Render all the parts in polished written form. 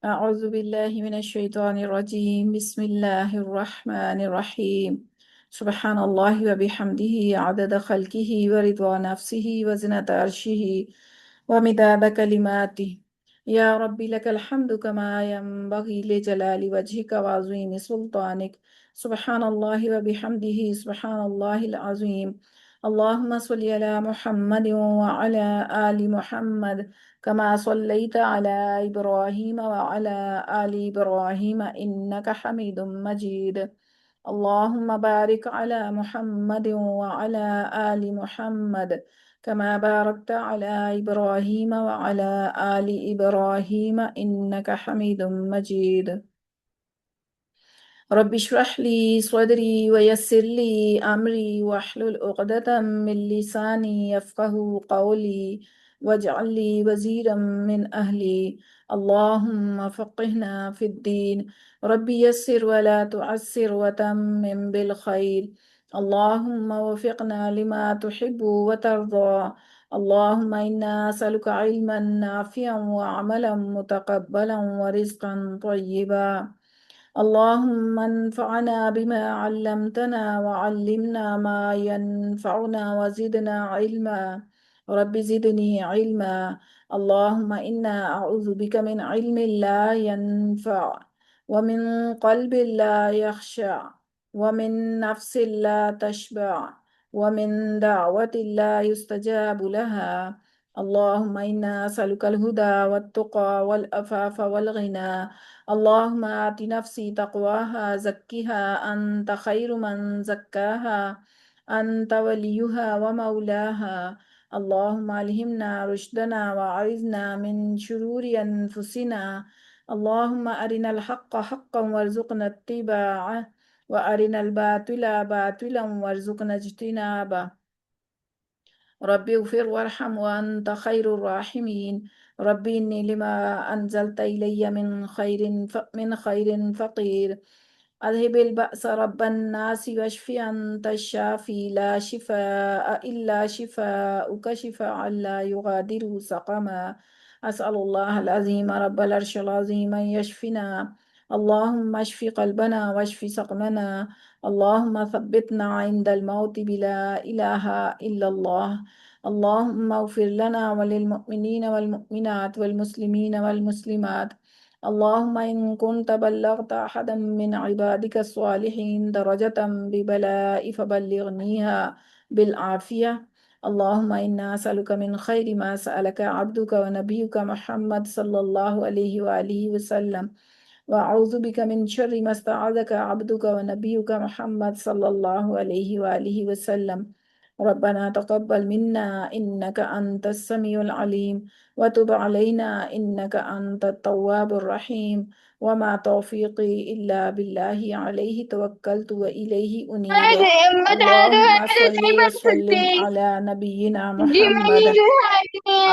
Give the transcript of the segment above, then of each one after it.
أعوذ بالله من الشيطان الرجيم بسم الله الرحمن الرحيم سبحان الله وبحمده عدد خلقه ورضا نفسه وزنة عرشه ومداد كلماته يا رب لك الحمد كما ينبغي لجلال وجهك وعظيم سلطانك سبحان الله وبحمده سبحان الله العظيم اللهم صل على محمد وعلى آل محمد كما صليت على إبراهيم وعلى آل إبراهيم إنك حميد مجيد اللهم بارك على محمد وعلى آل محمد كما باركت على إبراهيم وعلى آل إبراهيم إنك حميد مجيد رب اشرح لي صدري ويسر لي أمري واحلل عقدة من لساني يفقه قولي واجعل لي وزيرا من أهلي اللهم فقهنا في الدين رب يسر ولا تعسر وتمم بالخير اللهم وفقنا لما تحب وترضى اللهم إنا نسألك علما نافعا وعملا متقبلا ورزقا طيبا اللهم انفعنا بما علمتنا وعلمنا ما ينفعنا وزدنا علما رب زدني علما اللهم إنا أعوذ بك من علم لا ينفع ومن قلب لا يخشع ومن نفس لا تشبع ومن دعوة لا يستجاب لها اللهم إنا نسألك الهدى والتقى والعفاف والغنى اللهم آت نفسي تقواها زكها أنت خير من زكاها أنت وليها ومولاها اللهم ألهمنا رشدنا وأعذنا من شرور أنفسنا اللهم أرنا الحق حقا وارزقنا اتباعه وأرنا الباطل باطلا وارزقنا اجتنابه ربي اغفر وارحم وأنت خير الراحمين ربي إني لما أنزلت إلي من خير فقير أذهب البأس رب الناس واشف أنت الشافي لا شفاء إلا شفاءك شفاء لا يغادر سقما أسأل الله العظيم رب العرش العظيم أن يشفنا اللهم اشف قلبنا واشف سقمنا اللهم ثبتنا عند الموت بلا إله إلا الله اللهم اغفر لنا وللمؤمنين والمؤمنات والمسلمين والمسلمات اللهم إن كنت بلغت أحدا من عبادك الصالحين درجة ببلاء فبلغنيها بالعافية اللهم إنا نسألك من خير ما سألك عبدك ونبيك محمد صلى الله عليه وآله وسلم وأعوذ بك من شر ما استعاذك عبدك ونبيك محمد صلى الله عليه وآله وسلم ربنا تقبل منا إنك أنت السميع العليم وتب علينا إنك أنت التواب الرحيم وما توفيقي إلا بالله عليه توكلت وإليه أنيب اللهم صل وسلم على نبينا محمد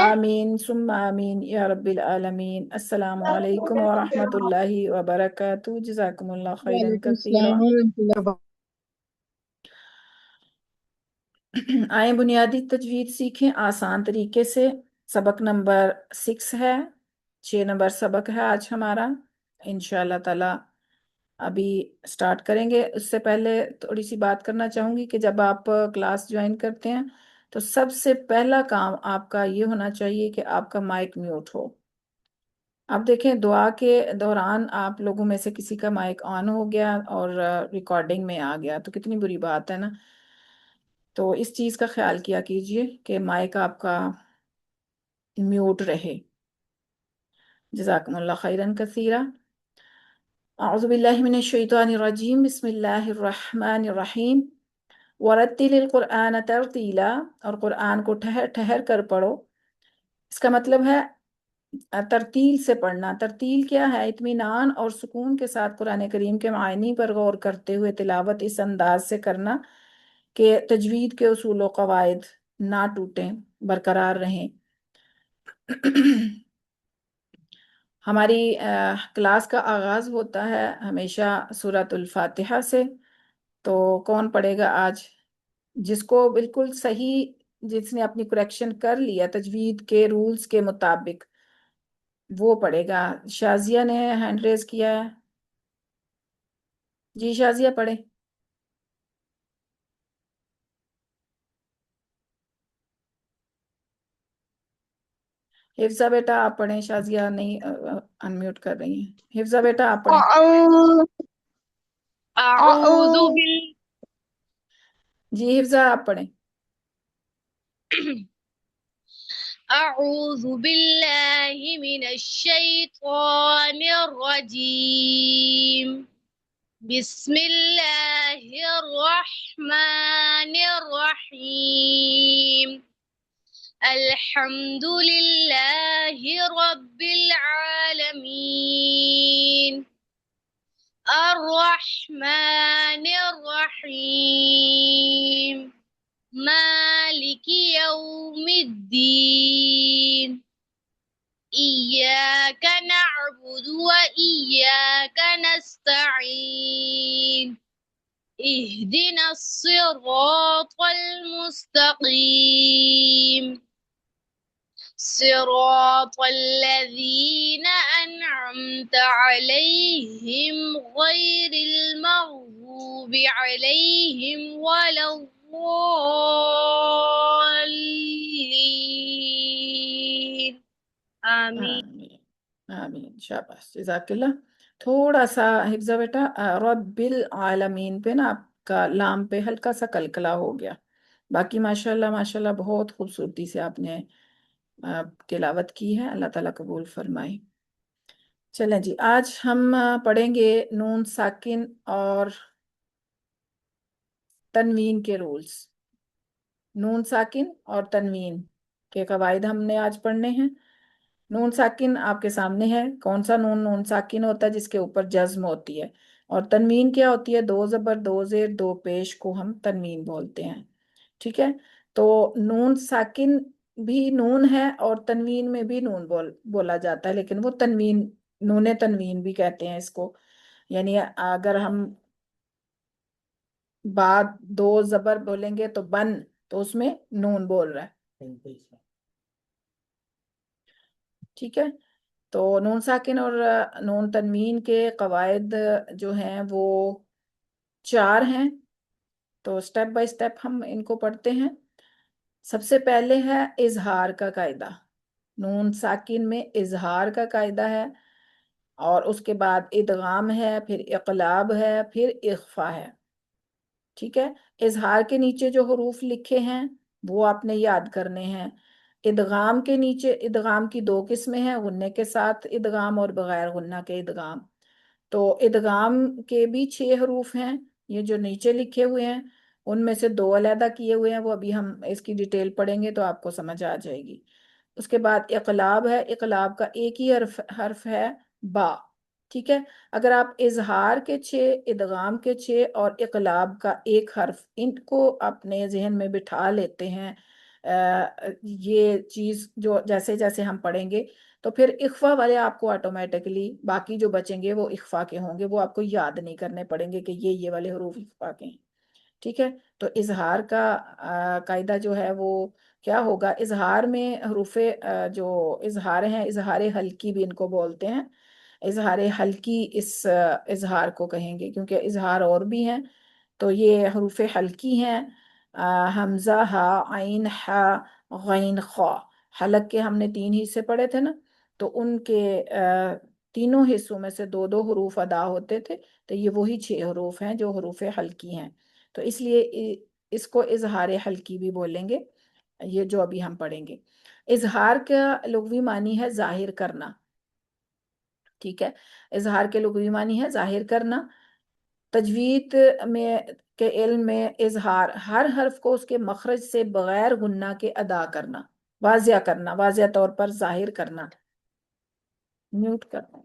آمین ثم آمین یا رب العالمین السلام علیکم ورحمۃ اللہ وبرکاتہ جزاکم اللہ خیرا وعلیکم کثیرا السلام ورحمۃ اللہ وبرکاتہ۔ آئیں بنیادی تجوید سیکھیں آسان طریقے سے سبق نمبر 6 ہے 6 نمبر سبق ہے آج ہمارا انشاءاللہ تعالی ابھی سٹارٹ کریں گے اس سے پہلے تھوڑی سی بات کرنا چاہوں گی کہ جب آپ کلاس جوائن کرتے ہیں تو سب سے پہلا کام آپ کا یہ ہونا چاہیے کہ آپ کا مائک میوٹ ہو۔ اب دیکھیں دعا کے دوران آپ لوگوں میں سے کسی کا مائک آن ہو گیا اور ریکارڈنگ میں آ گیا تو کتنی بری بات ہے نا، تو اس چیز کا خیال کیا کیجئے کہ مائک آپ کا میوٹ رہے۔ جزاکم اللہ خیرا کثیرا۔ اعوذ باللہ من الشیطان الرجیم بسم اللہ الرحمن الرحیم ورتل القرآن ترتیلا، اور قرآن کو ٹھہر ٹھہر کر پڑھو۔ اس کا مطلب ہے ترتیل سے پڑھنا۔ ترتیل کیا ہے؟ اطمینان اور سکون کے ساتھ قرآن کریم کے معانی پر غور کرتے ہوئے تلاوت اس انداز سے کرنا کہ تجوید کے اصول و قواعد نہ ٹوٹیں، برقرار رہیں۔ ہماری کلاس کا آغاز ہوتا ہے ہمیشہ سورۃ الفاتحہ سے، تو کون پڑھے گا آج؟ جس کو بالکل صحیح، جس نے اپنی کریکشن کر لیا تجوید کے رولز کے مطابق، وہ پڑھے گا۔ شازیہ نے ہینڈ ریز کیا ہے، جی شازیہ پڑھے۔ حفظہ بیٹا آپ پڑھیں، شازیہ نہیں انمیوٹ کر رہی ہیں۔ حفظہ بیٹا آپ پڑھیں۔ أعوذ أعوذ بال جی حفظہ آپ پڑھیں۔ أعوذ بالله من الشيطان الرجيم بسم الله الرحمن الرحيم الحمد لله رب العالمين الرحمن الرحيم مالك يوم الدين إياك نعبد وإياك نستعين اهدنا الصراط المستقيم صراط الذين أنعمت عليهم غير المغضوب عليهم ولا الضالين آمين آمین آمین، شاباش، جزاک اللہ۔ تھوڑا سا حفظہ بیٹا رب العالمین پہ نا آپ کا لام پہ ہلکا سا کلکلا ہو گیا، باقی ماشاءاللہ ماشاءاللہ بہت خوبصورتی سے آپ نے تلاوت کی ہے، اللہ تعالیٰ قبول فرمائے۔ چلیں جی، آج ہم پڑھیں گے نون ساکن اور تنوین کے رولز۔ نون ساکن اور تنوین کے قواعد ہم نے آج پڑھنے ہیں۔ نون ساکن آپ کے سامنے ہے، کون سا نون نون ساکن ہوتا ہے؟ جس کے اوپر جزم ہوتی ہے۔ اور تنوین کیا ہوتی ہے؟ دو زبر دو زیر دو پیش کو ہم تنوین بولتے ہیں، ٹھیک ہے؟ تو نون ساکن بھی نون ہے اور تنوین میں بھی نون بولا جاتا ہے، لیکن وہ تنوین، نون تنوین بھی کہتے ہیں اس کو۔ یعنی اگر ہم بعد دو زبر بولیں گے تو بن، تو اس میں نون بول رہا ہے، ٹھیک ہے؟ تو نون ساکن اور نون تنوین کے قواعد جو ہیں وہ 4 ہیں، تو سٹیپ بائی سٹیپ ہم ان کو پڑھتے ہیں۔ سب سے پہلے ہے اظہار کا قاعدہ۔ نون ساکن میں اظہار کا قاعدہ ہے، اور اس کے بعد ادغام ہے، پھر اقلاب ہے، پھر اخفا ہے، ٹھیک ہے؟ اظہار کے نیچے جو حروف لکھے ہیں وہ آپ نے یاد کرنے ہیں۔ ادغام کے نیچے، ادغام کی 2 قسمیں ہیں، غنے کے ساتھ ادغام اور بغیر غنہ کے ادغام۔ تو ادغام کے بھی 6 حروف ہیں، یہ جو نیچے لکھے ہوئے ہیں ان میں سے 2 علیحدہ کیے ہوئے ہیں، وہ ابھی ہم اس کی ڈیٹیل پڑھیں گے تو آپ کو سمجھ آ جائے گی۔ اس کے بعد اقلاب ہے، اقلاب کا ایک ہی حرف ہے با، ٹھیک ہے؟ اگر آپ اظہار کے 6، ادغام کے 6 اور اقلاب کا ایک حرف، ان کو اپنے ذہن میں بٹھا لیتے ہیں، یہ چیز جو جیسے جیسے ہم پڑھیں گے، تو پھر اخفا والے آپ کو آٹومیٹکلی باقی جو بچیں گے وہ اخفا کے ہوں گے، وہ آپ کو یاد نہیں کرنے پڑیں گے کہ یہ والے حروف اخفا کے ہیں، ٹھیک ہے؟ تو اظہار کا قاعدہ جو ہے وہ کیا ہوگا؟ اظہار میں حروف جو اظہار ہیں، اظہار حلقی بھی ان کو بولتے ہیں، اظہار حلقی اس اظہار کو کہیں گے، کیونکہ اظہار اور بھی ہیں، تو یہ حروف حلقی ہیں۔ حمزہ، ہا، عین، ہا، غین، خا۔ حلق کے ہم نے 3 حصے پڑھے تھے نا، تو ان کے تینوں حصوں میں سے 2 2 حروف ادا ہوتے تھے، تو یہ وہی 6 حروف ہیں جو حروف حلقی ہیں، تو اس لیے اس کو اظہار حلقی بھی بولیں گے، یہ جو ابھی ہم پڑھیں گے۔ اظہار کا لغوی معنی ہے ظاہر کرنا، ٹھیک ہے؟ اظہار کے لغوی معنی ہے ظاہر کرنا۔ تجوید میں کے علم میں اظہار ہر حرف کو اس کے مخرج سے بغیر غنہ کے ادا کرنا، واضح کرنا، واضح طور پر ظاہر کرنا۔ میوٹ کرنا،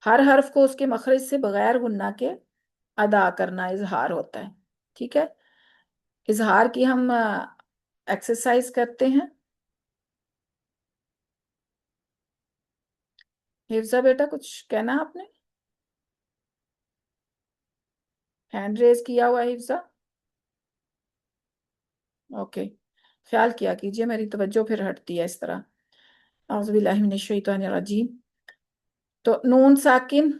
ہر حرف کو اس کے مخرج سے بغیر غنہ کے ادا کرنا اظہار ہوتا ہے، ٹھیک ہے؟ اظہار کی ہم ایکسرسائز کرتے ہیں۔ حفظہ بیٹا کچھ کہنا آپ نے؟ ہینڈ ریز کیا ہوا ہے حفظہ، اوکے۔ خیال کیا کیجئے، میری توجہ پھر ہٹتی ہے اس طرح. اعوذ باللہ من الشیطان الرجیم. تو نون ساکن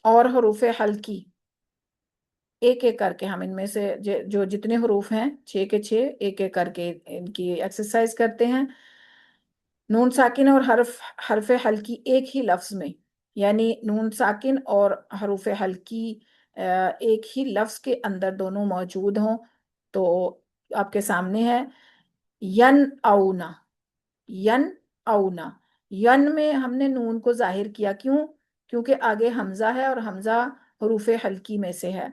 اور حروف حلقی ایک ایک کر کے ہم ان میں سے جو جتنے حروف ہیں 6 کے 6 ایک ایک کر کے ان کی ایکسرسائز کرتے ہیں. نون ساکن اور حرف حلقی ایک ہی لفظ میں، یعنی نون ساکن اور حروف حلقی ایک ہی لفظ کے اندر دونوں موجود ہوں. تو آپ کے سامنے ہے ین اونا، ین اونا. ین میں ہم نے نون کو ظاہر کیا، کیونکہ آگے حمزہ ہے اور حمزہ حروف حلقی میں سے ہے.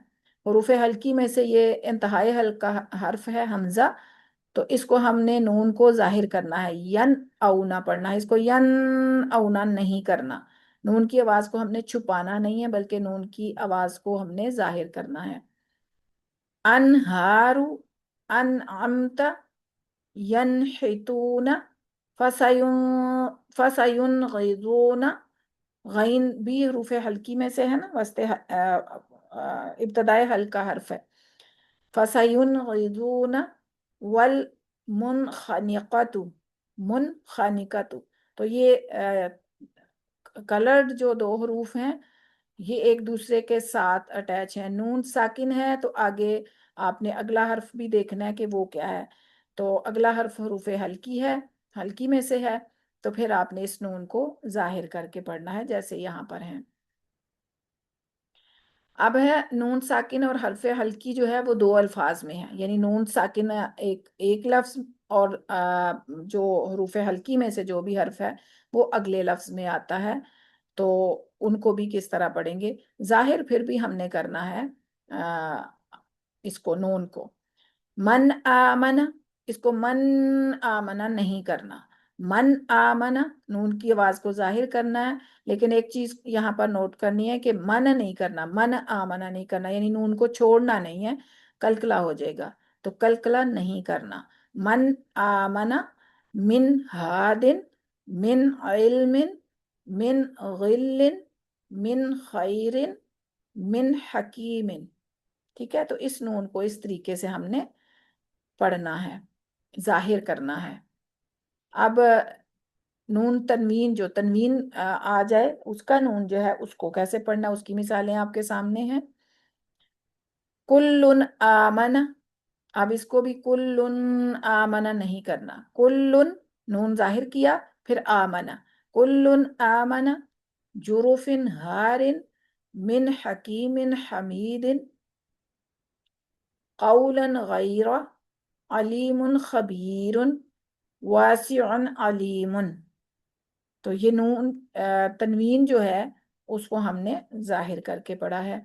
حروف حلقی میں سے یہ انتہائی ہلکا حرف ہے حمزہ، تو اس کو ہم نے نون کو ظاہر کرنا ہے، ین اونا پڑھنا ہے، اس کو ین اونا نہیں کرنا. نون کی آواز کو ہم نے چھپانا نہیں ہے، بلکہ نون کی آواز کو ہم نے ظاہر کرنا ہے. انہارو، انعمت، ینحتون، فسینغضون. غین بھی حروف حلقی میں سے ہے نا، ابتدائے حلقہ حرف ہے. فسینغضون والمنخنقۃ، منخنقۃ. تو یہ کلرڈ جو دو حروف ہیں یہ ایک دوسرے کے ساتھ اٹیچ ہیں. نون ساکن ہے تو آگے آپ نے اگلا حرف بھی دیکھنا ہے کہ وہ کیا ہے. تو اگلا حرف حروف حلقی ہے، حلقی میں سے ہے، تو پھر آپ نے اس نون کو ظاہر کر کے پڑھنا ہے جیسے یہاں پر ہیں. اب ہے نون ساکن اور حرف حلقی جو ہے وہ دو الفاظ میں ہے، یعنی نون ساکن ایک لفظ اور جو حروف حلقی میں سے جو بھی حرف ہے وہ اگلے لفظ میں آتا ہے. تو ان کو بھی کس طرح پڑھیں گے؟ ظاہر پھر بھی ہم نے کرنا ہے اس کو، نون کو. من آمن، اس کو من آمنا نہیں کرنا. من آمنا نون کی آواز کو ظاہر کرنا ہے، لیکن ایک چیز یہاں پر نوٹ کرنی ہے کہ من نہیں کرنا، من آمنا نہیں کرنا، یعنی نون کو چھوڑنا نہیں ہے، کلکلا ہو جائے گا، تو کلکلا نہیں کرنا. من آمنا من ہادن، من علم، من غل، من خیر، من حکیم. ٹھیک ہے، تو اس نون کو اس طریقے سے ہم نے پڑھنا ہے، ظاہر کرنا ہے. اب نون تنوین، جو تنوین آ جائے اس کا نون جو ہے اس کو کیسے پڑھنا، اس کی مثالیں آپ کے سامنے ہیں. کل آمن، اب اس کو بھی کل آمن نہیں کرنا. کل نون ظاہر کیا پھر آمن. کل آمن جرف ہار من حکیم حمید قولا غیر علیم خبیر واسع علیم. تو یہ نون تنوین جو ہے اس کو ہم نے ظاہر کر کے پڑھا ہے.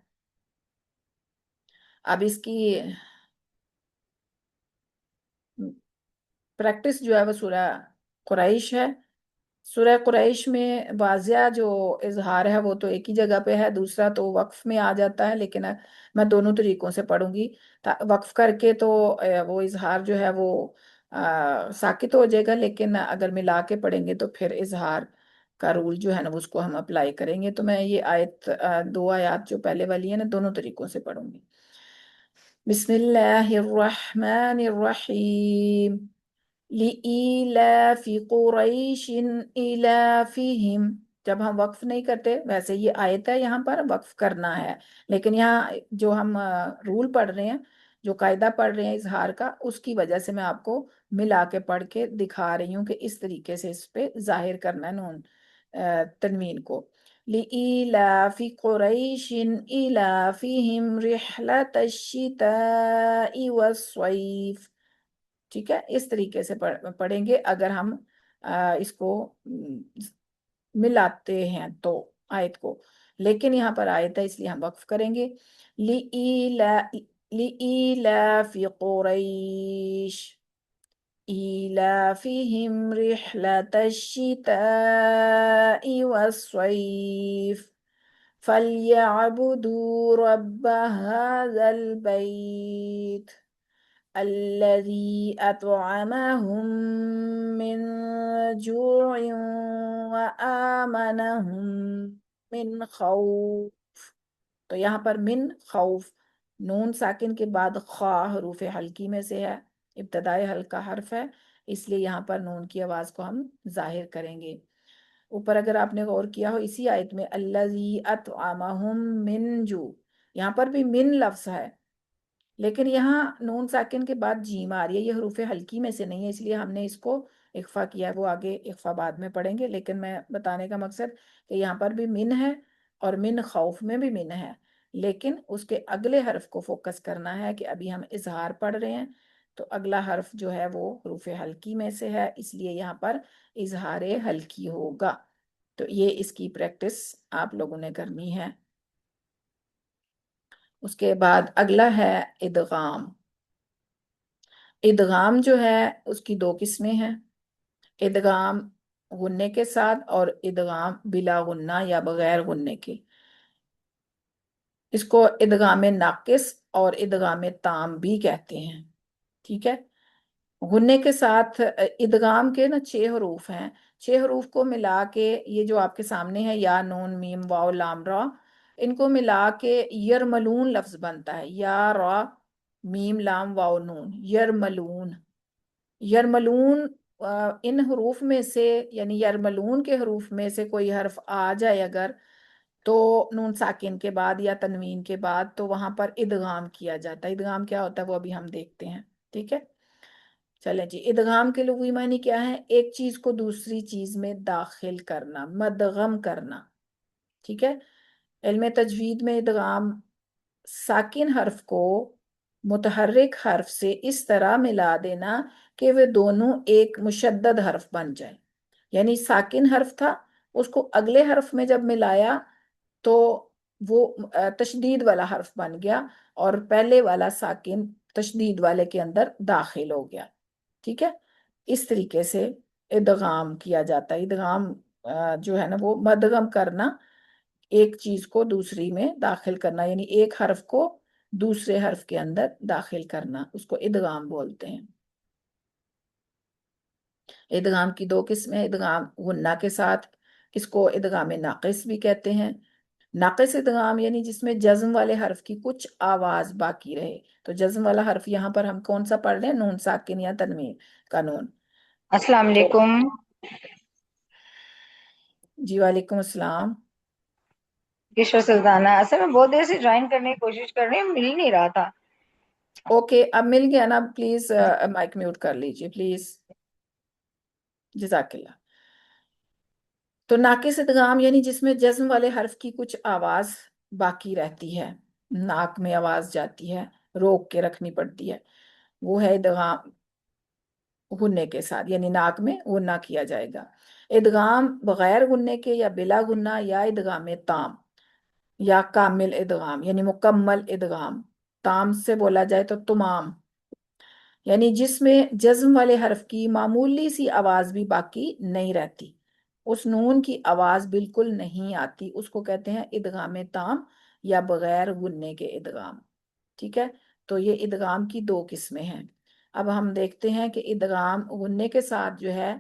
اب اس کی پریکٹس جو ہے وہ سورہ قریش ہے. سورہ قریش میں واضح جو اظہار ہے وہ تو ایک ہی جگہ پہ ہے، دوسرا تو وقف میں آ جاتا ہے، لیکن میں دونوں طریقوں سے پڑھوں گی. وقف کر کے تو وہ اظہار جو ہے وہ ساکت ہو جائے گا، لیکن اگر ملا کے پڑھیں گے تو پھر اظہار کا رول جو ہے نا اس کو ہم اپلائی کریں گے. تو میں یہ آیت دو آیات جو پہلے والی ہیں نا دونوں طریقوں سے پڑھوں گی. بسم اللہ الرحمن الرحیم. لِإِيلَافِ قُرَيْشٍ إِيلَافِهِمْ. جب ہم وقف نہیں کرتے، ویسے یہ آیت ہے یہاں پر وقف کرنا ہے، لیکن یہاں جو ہم رول پڑھ رہے ہیں، جو قاعدہ پڑھ رہے ہیں اظہار کا، اس کی وجہ سے میں آپ کو ملا کے پڑھ کے دکھا رہی ہوں کہ اس طریقے سے اس پہ ظاہر کرنا ہے نون تنوین کو. لِإِيلَافِ قُرَيْشٍ إِيلَافِهِمْ رِحْلَةَ الشِّتَاءِ وَالصَّيْفِ. ٹھیک ہے، اس طریقے سے پڑھیں گے اگر ہم اس کو ملاتے ہیں تو آیت کو، لیکن یہاں پر آیت ہے اس لیے ہم وقف کریں گے. لِإِيلَافِ قُرَيْشٍ إِيلَافِهِمْ رِحْلَةَ الشِّتَاءِ وَالصَّيْفِ فَلْيَعْبُدُوا رَبَّ هَذَا الْبَيْتِ الذي أطعمهم من جوع وآمنهم من خوف. تو یہاں پر من خوف، نون ساکن کے بعد خا حروف حلقی میں سے ہے، ابتدائی ہلکا حرف ہے، اس لیے یہاں پر نون کی آواز کو ہم ظاہر کریں گے۔ اوپر اگر آپ نے غور کیا ہو اسی آیت میں الذی اطعمہم من جو، یہاں پر بھی من لفظ ہے، لیکن یہاں نون ساکن کے بعد جیم آ رہی ہے، یہ حروف ہلکی میں سے نہیں ہے، اس لیے ہم نے اس کو اخفا کیا ہے، وہ آگے اخفا بعد میں پڑھیں گے، لیکن میں بتانے کا مقصد کہ یہاں پر بھی من ہے اور من خوف میں بھی من ہے، لیکن اس کے اگلے حرف کو فوکس کرنا ہے کہ ابھی ہم اظہار پڑھ رہے ہیں، تو اگلا حرف جو ہے وہ حروف ہلکی میں سے ہے، اس لیے یہاں پر اظہار ہلکی ہوگا۔ تو یہ اس کی پریکٹس آپ لوگوں نے کرنی ہے۔ اس کے بعد اگلا ہے ادغام۔ ادغام جو ہے اس کی دو قسمیں ہیں، ادغام غنے کے ساتھ اور ادغام بلا غنہ یا بغیر غنے کے۔ اس کو ادغام ناقص اور ادغام تام بھی کہتے ہیں، ٹھیک ہے۔ غنے کے ساتھ ادغام کے نا 6 حروف ہیں، 6 حروف کو ملا کے یہ جو آپ کے سامنے ہے یا نون میم واو لام را، ان کو ملا کے یرملون لفظ بنتا ہے، یا را میم لام واو نون، یرملون۔ یرملون ان حروف میں سے یعنی یرملون کے حروف میں سے کوئی حرف آ جائے اگر تو نون ساکن کے بعد یا تنوین کے بعد تو وہاں پر ادغام کیا جاتا ہے۔ ادغام کیا ہوتا ہے وہ ابھی ہم دیکھتے ہیں، ٹھیک ہے۔ چلیں جی، ادغام کے لغوی معنی کیا ہے؟ ایک چیز کو دوسری چیز میں داخل کرنا، مدغم کرنا، ٹھیک ہے۔ علم تجوید میں ادغام ساکن حرف کو متحرک حرف سے اس طرح ملا دینا کہ وہ دونوں ایک مشدد حرف بن جائے، یعنی ساکن حرف تھا، اس کو اگلے حرف میں جب ملایا تو وہ تشدید والا حرف بن گیا اور پہلے والا ساکن تشدید والے کے اندر داخل ہو گیا، ٹھیک ہے۔ اس طریقے سے ادغام کیا جاتا ہے۔ ادغام جو ہے نا وہ مدغم کرنا، ایک چیز کو دوسری میں داخل کرنا، یعنی ایک حرف کو دوسرے حرف کے اندر داخل کرنا، اس کو ادغام بولتے ہیں۔ ادغام کی 2 قسمیں، ادغام غنہ کے ساتھ، اس کو ادغام ناقص بھی کہتے ہیں۔ ناقص ادغام یعنی جس میں جزم والے حرف کی کچھ آواز باقی رہے، تو جزم والا حرف یہاں پر ہم کون سا پڑھ رہے ہیں؟ نون ساکن یا تنوین کا نون۔ السلام علیکم جی وعلیکم السلام۔ کشور سلطانہ، اصل میں بہت دیر سے جوائن کرنے کی کوشش کر رہی ہوں، مل ہی نہیں رہا تھا۔ اوکے اب مل گیا نا، پلیز مائک میوٹ کر لیجئے پلیز، جزاک اللہ۔ تو ناقص ادغام یعنی جس میں جزم والے حرف کی کچھ آواز باقی رہتی ہے، ناک میں آواز جاتی ہے، روک کے رکھنی پڑتی ہے، وہ ہے ادغام غنے کے ساتھ، یعنی ناک میں غنہ کیا جائے گا۔ ادغام بغیر غنے کے یا بلا غنہ یا ادغام تام یا کامل ادغام یعنی مکمل ادغام، تام سے بولا جائے تو تمام، یعنی جس میں جزم والے حرف کی معمولی سی آواز بھی باقی نہیں رہتی، اس نون کی آواز بالکل نہیں آتی، اس کو کہتے ہیں ادغام تام یا بغیر غنے کے ادغام، ٹھیک ہے۔ تو یہ ادغام کی 2 قسمیں ہیں۔ اب ہم دیکھتے ہیں کہ ادغام غنے کے ساتھ جو ہے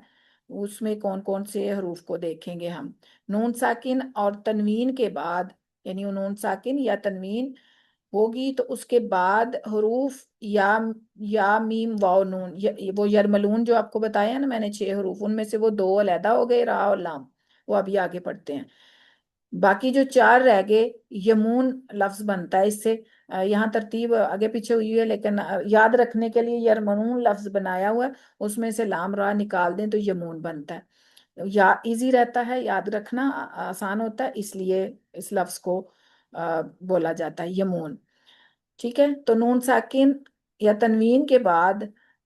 اس میں کون کون سے حروف کو دیکھیں گے ہم۔ نون ساکن اور تنوین کے بعد، یعنی نون ساکن یا تنوین ہوگی تو اس کے بعد حروف یا میم واو نون، وہ یرملون جو آپ کو بتایا نا میں نے 6 حروف، ان میں سے وہ 2 علیحدہ ہو گئے، را اور لام، وہ ابھی آگے پڑھتے ہیں۔ باقی جو 4 رہ گئے، یمون لفظ بنتا ہے اس سے، یہاں ترتیب آگے پیچھے ہوئی ہے لیکن یاد رکھنے کے لیے یرمنون لفظ بنایا ہوا ہے، اس میں سے لام را نکال دیں تو یمون بنتا ہے، یا ایزی رہتا ہے یاد رکھنا، آسان ہوتا ہے، اس لیے اس لفظ کو بولا جاتا ہے یمون، ٹھیک ہے۔ تو نون ساکن یا تنوین کے بعد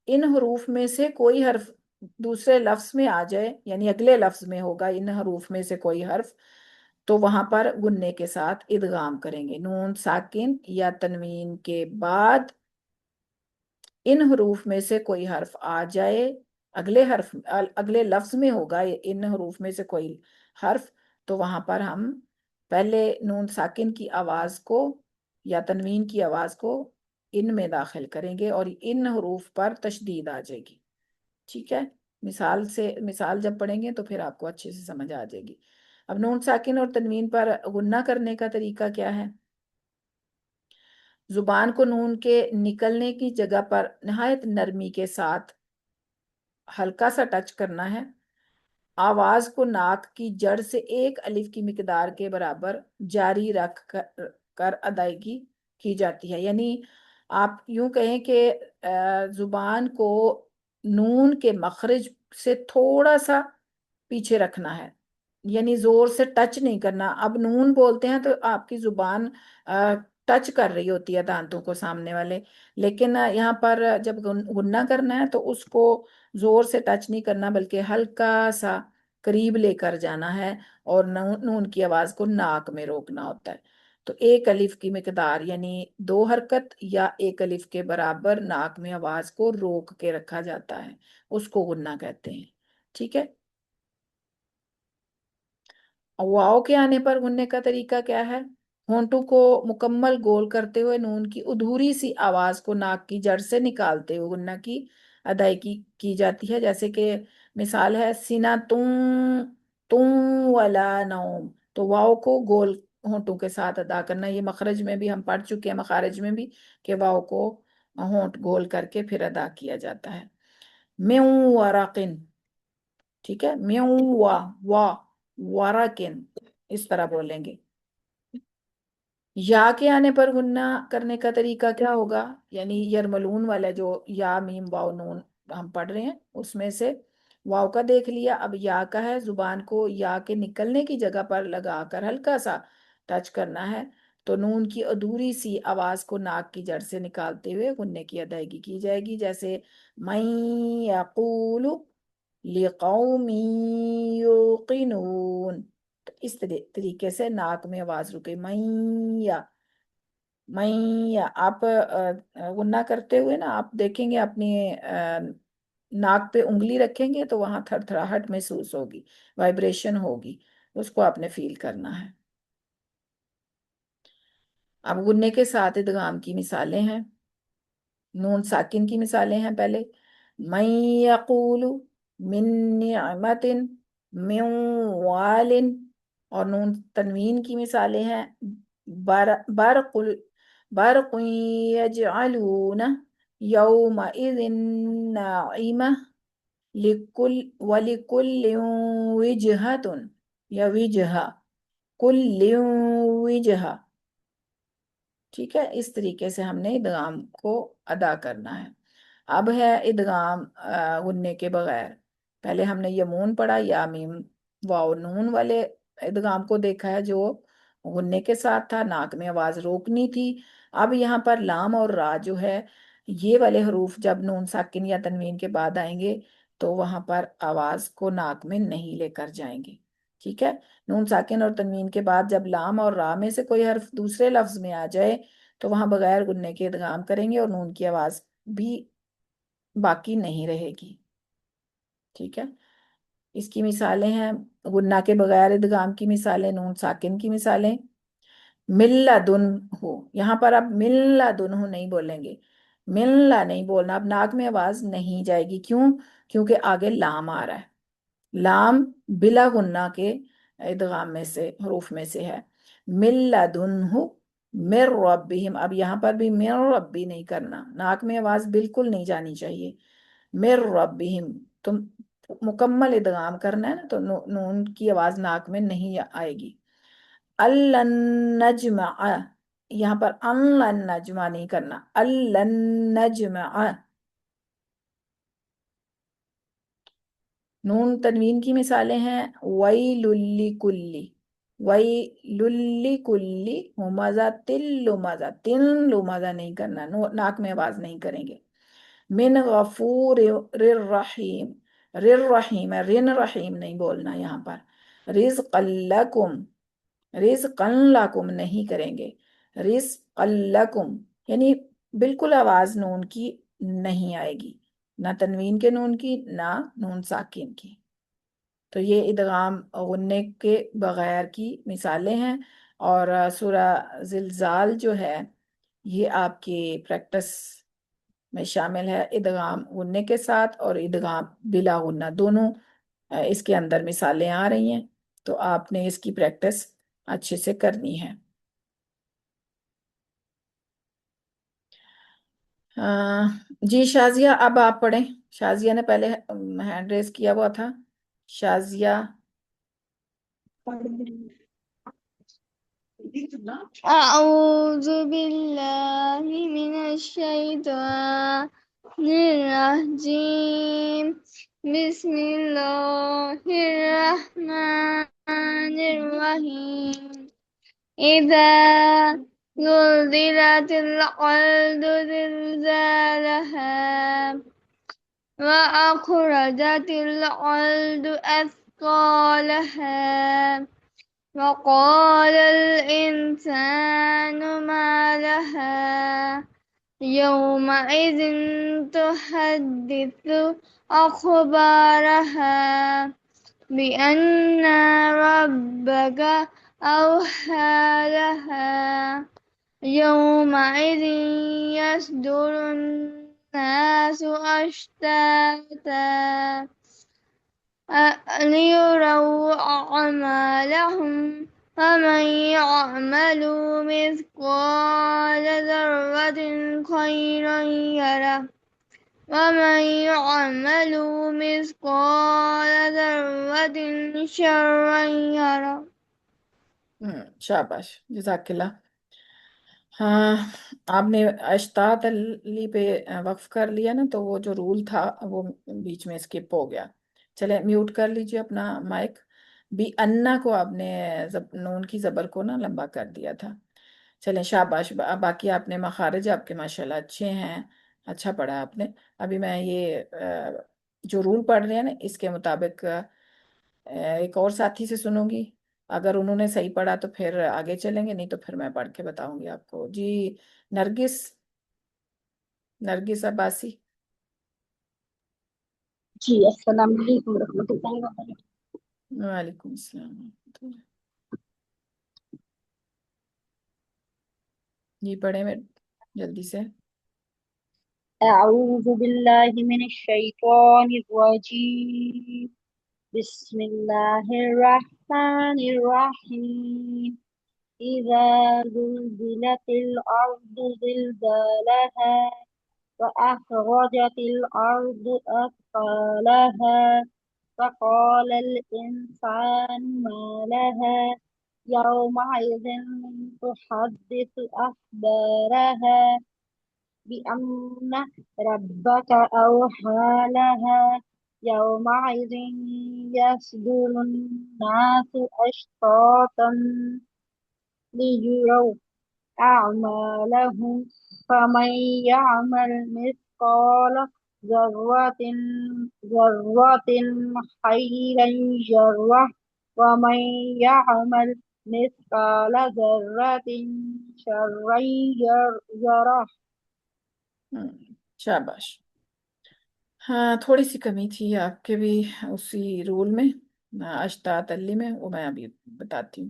ان حروف میں سے کوئی حرف دوسرے لفظ میں آ جائے، یعنی اگلے لفظ میں ہوگا ان حروف میں سے کوئی حرف، تو وہاں پر غنے کے ساتھ ادغام کریں گے۔ نون ساکن یا تنوین کے بعد ان حروف میں سے کوئی حرف آ جائے، اگلے لفظ میں ہوگا ان حروف میں سے کوئی حرف، تو وہاں پر ہم پہلے نون ساکن کی آواز کو یا تنوین کی آواز کو ان میں داخل کریں گے اور ان حروف پر تشدید آ جائے گی، ٹھیک ہے۔ مثال جب پڑھیں گے تو پھر آپ کو اچھے سے سمجھ آ جائے گی۔ اب نون ساکن اور تنوین پر غنہ کرنے کا طریقہ کیا ہے؟ زبان کو نون کے نکلنے کی جگہ پر نہایت نرمی کے ساتھ ہلکا سا ٹچ کرنا ہے۔ آواز کو ناک کی جڑ سے ایک الف کی مقدار کے برابر جاری رکھ کر ادائیگی کی جاتی ہے، یعنی آپ یوں کہیں کہ زبان کو نون کے مخرج سے تھوڑا سا پیچھے رکھنا ہے، یعنی زور سے ٹچ نہیں کرنا۔ اب نون بولتے ہیں تو آپ کی زبان ٹچ کر رہی ہوتی ہے دانتوں کو سامنے والے، لیکن یہاں پر جب غنہ کرنا ہے تو اس کو زور سے ٹچ نہیں کرنا، بلکہ ہلکا سا قریب لے کر جانا ہے اور نون کی آواز کو ناک میں روکنا ہوتا ہے۔ تو ایک الف کی مقدار یعنی 2 حرکت یا ایک الف کے برابر ناک میں آواز کو روک کے رکھا جاتا ہے، اس کو غنہ کہتے ہیں، ٹھیک ہے۔ واؤ کے آنے پر غننے کا طریقہ کیا ہے؟ ہونٹوں کو مکمل گول کرتے ہوئے نون کی ادھوری سی آواز کو ناک کی جڑ سے نکالتے ہوئے غنہ کی ادائیگی کی جاتی ہے، جیسے کہ مثال ہے سینا تم تم ولا نوم، تو واؤ کو گول ہونٹوں کے ساتھ ادا کرنا۔ یہ مخرج میں بھی ہم پڑھ چکے ہیں، مخارج میں بھی، کہ واؤ کو ہونٹ گول کر کے پھر ادا کیا جاتا ہے۔ میوں ورقن، ٹھیک ہے، میوں وا ورقن، اس طرح بولیں گے۔ یا کے آنے پر غنہ کرنے کا طریقہ کیا ہوگا؟ یعنی یرملون والا جو یا میم واو نون ہم پڑھ رہے ہیں اس میں سے واو کا دیکھ لیا، اب یا کا ہے۔ زبان کو یا کے نکلنے کی جگہ پر لگا کر ہلکا سا ٹچ کرنا ہے، تو نون کی ادھوری سی آواز کو ناک کی جڑ سے نکالتے ہوئے غنے کی ادائیگی کی جائے گی، جیسے من یقول لقوم یوقنون، تو اس طریقے سے ناک میں آواز رکے، میں آپ غنہ کرتے ہوئے نا آپ دیکھیں گے اپنی ناک پہ انگلی رکھیں گے تو وہاں تھر تھراہٹ محسوس ہوگی، وائبریشن ہوگی، اس کو آپ نے فیل کرنا ہے۔ اب غنے کے ساتھ ادغام کی مثالیں ہیں، نون ساکن کی مثالیں ہیں پہلے، من یقول من نعمت من وال، اور نون تنوین کی مثالیں ہیں برق برق یجعلون یومئذ ناعمہ وَلِكُلٍّ وِجْهَةٌ یا وجہہ کل وجہہ، ٹھیک ہے۔ اس طریقے سے ہم نے ادغام کو ادا کرنا ہے۔ اب ہے ادغام غننے کے بغیر، پہلے ہم نے یمون پڑھا، یا میم واو نون والے ادغام کو دیکھا ہے جو غننے کے ساتھ تھا، ناک میں آواز روکنی تھی۔ اب یہاں پر لام اور را جو ہے، یہ والے حروف جب نون ساکن یا تنوین کے بعد آئیں گے تو وہاں پر آواز کو ناک میں نہیں لے کر جائیں گے، ٹھیک ہے۔ نون ساکن اور تنوین کے بعد جب لام اور را میں سے کوئی حرف دوسرے لفظ میں آ جائے تو وہاں بغیر غننے کے ادغام کریں گے اور نون کی آواز بھی باقی نہیں رہے گی، ٹھیک ہے۔ اس کی مثالیں ہیں غنہ کے بغیر ادغام کی مثالیں، نون ساکن کی مثالیں، ملدن ہو، یہاں پر اب ملدن ہو نہیں بولیں گے، ملہ نہیں بولنا، اب ناک میں آواز نہیں جائے گی، کیوں؟ کیونکہ آگے لام آ رہا ہے، لام بلا غنہ کے ادغام میں سے حروف میں سے ہے۔ ملدن ہو مر ربہم، اب یہاں پر بھی مر ربی نہیں کرنا، ناک میں آواز بالکل نہیں جانی چاہیے، مر ربہم، تم مکمل ادغام کرنا ہے نا تو نون کی آواز ناک میں نہیں آئے گی۔ الن نجمع، یہاں پر الن نجمع نہیں کرنا، الن نجمع۔ نون تنوین کی مثالیں ہیں ویل لکل، ویل لکل ہمزہ تل لمزہ، تل لمزہ نہیں کرنا، ناک میں آواز نہیں کریں گے۔ من غفور رحیم، رحیم ہے، رن رحیم نہیں بولنا یہاں پر۔ رزق لکم، رزق لکم نہیں کریں گے، رزق لکم، یعنی بالکل آواز نون کی نہیں آئے گی، نہ تنوین کے نون کی نہ نون ساکن کی۔ تو یہ ادغام غننے کے بغیر کی مثالیں ہیں، اور سورہ زلزال جو ہے یہ آپ کی پریکٹس میں شامل ہے، ادغام غننے کے ساتھ اور ادغام بلا غنہ دونوں اس کے اندر مثالیں آ رہی ہیں، تو آپ نے اس کی پریکٹس اچھے سے کرنی ہے۔ جی شازیہ اب آپ پڑھیں. شازیہ نے پہلے ہینڈ ریز کیا ہوا تھا. شازیہ. أعوذ بالله من الشيطان الرجيم بسم الله الرحمن الرحيم إذا زلزلت الأرض زلزالها وأخرجت الأرض أثقالها وقال الإنسان ما لها يومئذ تحدث أخبارها بأن ربك أوحى لها يومئذ يصدر الناس أشتاتا ليروا أعمالهم فمن يعمل مثقال ذرة خيرا يره ومن يعمل مثقال ذرة شرا يره. شاباش جزاک اللہ. ہاں آپ نے اشتاط علی پہ وقف کر لیا نا، تو وہ جو رول تھا وہ بیچ میں اسکپ ہو گیا. چلے میوٹ کر لیجئے اپنا مائک. بھی انا کو آپ نے نون کی زبر کو نا لمبا کر دیا تھا. چلیں شاباش. باقی آپ نے مخارج آپ کے ماشاءاللہ اچھے ہیں، اچھا پڑھا آپ نے. ابھی میں یہ جو رول پڑھ رہے ہیں نا اس کے مطابق ایک اور ساتھی سے سنوں گی. اگر انہوں نے صحیح پڑھا تو پھر آگے چلیں گے، نہیں تو پھر میں پڑھ کے بتاؤں گی آپ کو. جی نرگس. نرگس عباسی. جی السلام علیکم ورحمۃ اللہ وبرکاتہ. وعلیکم السلام ورحمۃ اللہ. جی پڑھیں میں جلدی سے. اعوذ باللہ من الشیطان الرجیم بسم اللہ الرحمن الرحیم اذا زلزلت الارض زلزالها وأخرجت الأرض أثقالها فقال الإنسان ما لها يومئذ تحدث أخبارها بأن ربك أوحى لها يومئذ يصدر الناس أشتاتا ليروا أعمالهم فمن يعمل مثقال ذرة خيرا يره ومن يعمل مثقال ذرة شرا يره. شاباش. ہاں تھوڑی سی کمی تھی آپ کے بھی اسی رول میں، اشتاط علی میں، وہ میں ابھی بتاتی ہوں.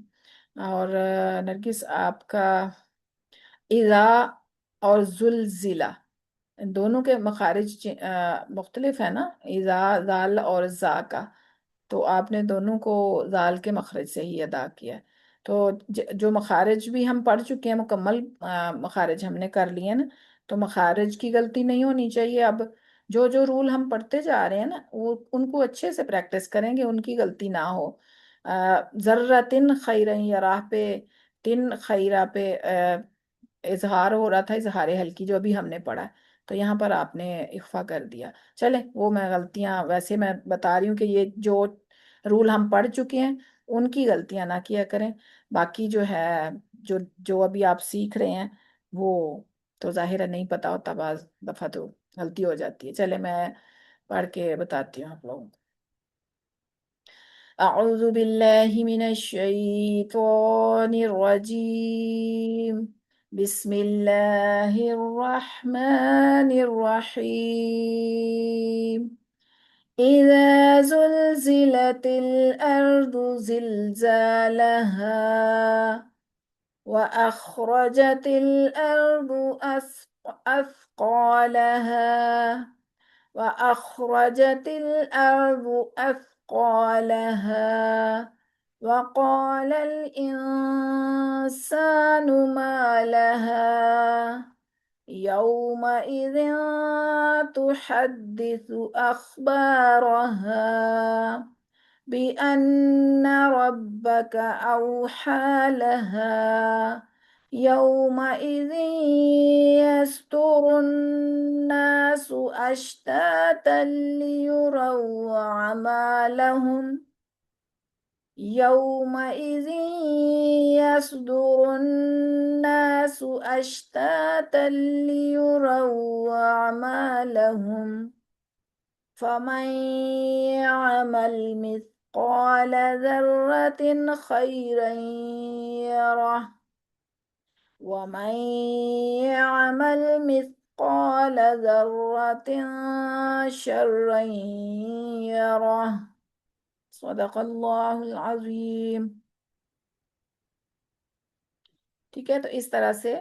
اور نرگس آپ کا اذا اور زلزلہ دونوں کے مخارج مختلف ہیں نا، اذا زال اور زا کا، تو آپ نے دونوں کو زال کے مخرج سے ہی ادا کیا. تو جو مخارج بھی ہم پڑھ چکے ہیں، مکمل مخارج ہم نے کر لیے ہیں نا، تو مخارج کی غلطی نہیں ہونی چاہیے. اب جو جو رول ہم پڑھتے جا رہے ہیں نا وہ ان کو اچھے سے پریکٹس کریں گے، ان کی غلطی نہ ہو. ذرتن خیرن یراہ پہ، تن خیرہ پہ اظہار ہو رہا تھا، اظہار حلقی جو ابھی ہم نے پڑھا ہے، تو یہاں پر آپ نے اخفا کر دیا. چلیں وہ میں غلطیاں ویسے میں بتا رہی ہوں کہ یہ جو رول ہم پڑھ چکے ہیں ان کی غلطیاں نہ کیا کریں. باقی جو ہے جو ابھی آپ سیکھ رہے ہیں وہ تو ظاہر ہے نہیں پتا ہوتا، بعض دفعہ تو غلطی ہو جاتی ہے. چلے میں پڑھ کے بتاتی ہوں آپ لوگوں کو. اعوذ باللہ من الشیطان الرجیم بسم اللہ الرحمن الرحیم اذا زلزلت الارض زلزالها وأخرجت الأرض أثقالها وأخرجت الأرض أثقالها وقال الإنسان ما لها يومئذ تحدث أخبارها بأن ربك أوحى لها يومئذ يصدر الناس أشتاتا ليروا أعمالهم يومئذ يصدر الناس أشتاتا ليروا أعمالهم فمن يعمل مثقال ذرة خيرا يره ومن يعمل مثقال ذرة شرا يره صدق اللہ العظیم. ٹھیک ہے، تو اس طرح سے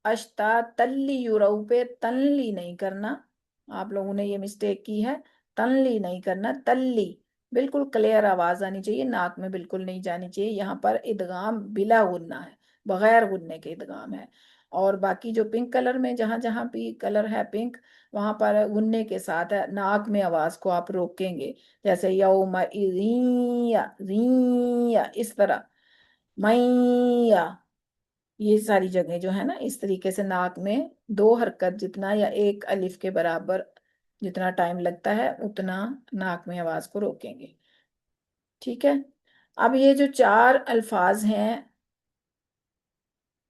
اشتا تلی یورو پہ تنلی نہیں کرنا. آپ لوگوں نے یہ مسٹیک کی ہے، تنلی نہیں کرنا، تلی بالکل کلیئر آواز آنی چاہیے، ناک میں بالکل نہیں جانی چاہیے. یہاں پر ادغام بلا غنہ ہے، بغیر غننے کے ادغام ہے. اور باقی جو پنک کلر میں جہاں جہاں بھی کلر ہے پنک، وہاں پر غننے کے ساتھ ناک میں آواز کو آپ روکیں گے، جیسے یوم یا اس طرح میاں. یہ ساری جگہیں جو ہے نا، اس طریقے سے ناک میں 2 حرکت جتنا یا 1 الف کے برابر جتنا ٹائم لگتا ہے اتنا ناک میں آواز کو روکیں گے. ٹھیک ہے، اب یہ جو 4 الفاظ ہیں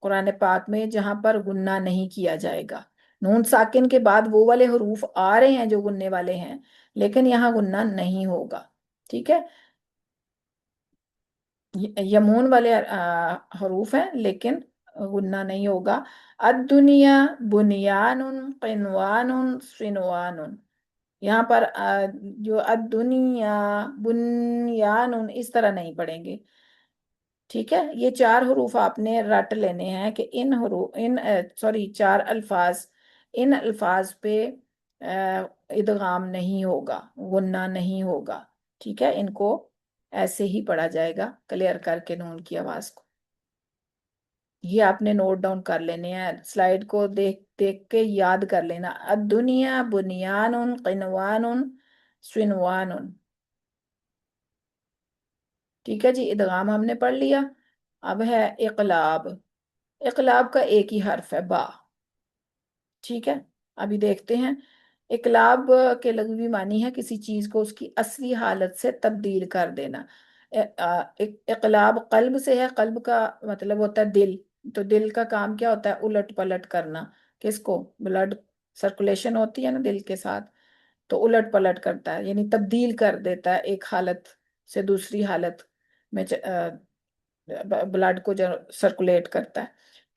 قرآن پاک میں جہاں پر غنہ نہیں کیا جائے گا، نون ساکن کے بعد وہ والے حروف آ رہے ہیں جو غننے والے ہیں، لیکن یہاں غنہ نہیں ہوگا. ٹھیک ہے، یمون والے حروف ہیں لیکن غنہ نہیں ہوگا. الدنیا بنیان قنوان صنوان. یہاں پر جو الدنیا بنیان اس طرح نہیں پڑھیں گے. ٹھیک ہے، یہ 4 حروف آپ نے رٹ لینے ہیں کہ ان حروف 4 الفاظ، ان الفاظ پہ ادغام نہیں ہوگا، غنہ نہیں ہوگا. ٹھیک ہے، ان کو ایسے ہی پڑھا جائے گا کلیئر کر کے نون کی آواز کو. یہ آپ نے نوٹ ڈاؤن کر لینے ہیں، سلائیڈ کو دیکھ دیکھ کے یاد کر لینا. الدنیا بنیان قنوان صنوان. ٹھیک ہے جی، ادغام ہم نے پڑھ لیا. اب ہے اقلاب. اقلاب کا ایک ہی حرف ہے با. ٹھیک ہے، ابھی دیکھتے ہیں. اقلاب کے لغوی معنی ہے کسی چیز کو اس کی اصلی حالت سے تبدیل کر دینا. اقلاب قلب سے ہے، قلب کا مطلب ہوتا ہے دل. تو دل کا کام کیا ہوتا ہے؟ الٹ پلٹ کرنا. کس کو؟ بلڈ سرکولیشن ہوتی ہے نا دل کے ساتھ، تو الٹ پلٹ کرتا ہے، یعنی تبدیل کر دیتا ہے ایک حالت سے دوسری حالت میں بلڈ کو جو سرکولیٹ کرتا ہے.